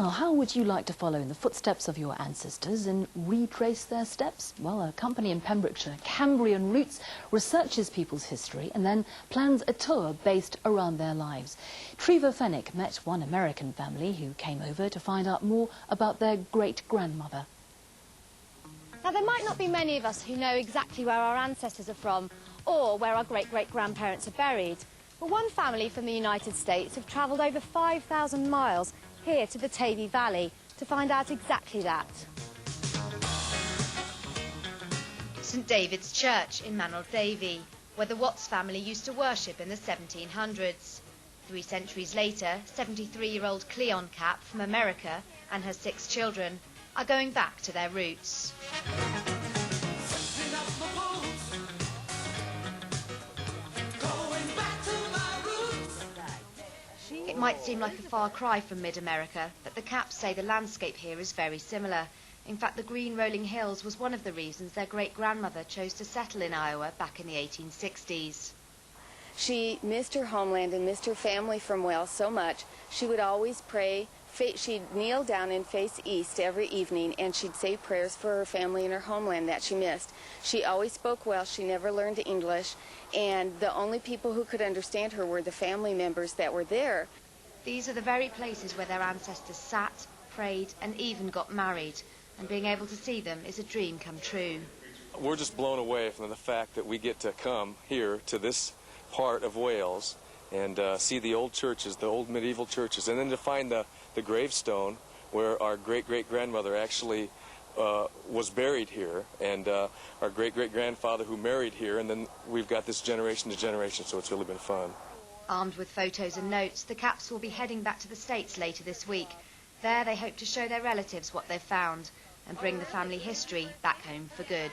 Now, how would you like to follow in the footsteps of your ancestors and retrace their steps? Well, a company in Pembrokeshire, Cambrian Routes, researches people's history and then plans a tour based around their lives. Trevor Fennick met one American family who came over to find out more about their great-grandmother. Now, there might not be many of us who know exactly where our ancestors are from or where our great-great-grandparents are buried. But one family from the United States have travelled over 5,000 miles here to the Tavy Valley to find out exactly that. St David's Church in Manor Davy, where the Watts family used to worship in the 1700s. 3 centuries later, 73-year-old Cleon Cap from America and her 6 children are going back to their roots. It might seem like a far cry from mid-America, but the Caps say the landscape here is very similar. In fact, the green rolling hills was one of the reasons their great-grandmother chose to settle in Iowa back in the 1860s. She missed her homeland and missed her family from Wales so much, she would always pray. She'd kneel down and face east every evening, and she'd say prayers for her family and her homeland that she missed. She always spoke Welsh. She never learned English, and the only people who could understand her were the family members that were there. These are the very places where their ancestors sat, prayed, and even got married, and being able to see them is a dream come true. We're just blown away from the fact that we get to come here to this part of Wales and see the old churches, the old medieval churches, and then to find the gravestone where our great-great-grandmother actually was buried here, and our great-great-grandfather who married here, and then we've got this generation to generation, so it's really been fun. Armed with photos and notes, the Caps will be heading back to the States later this week. There they hope to show their relatives what they've found and bring the family history back home for good.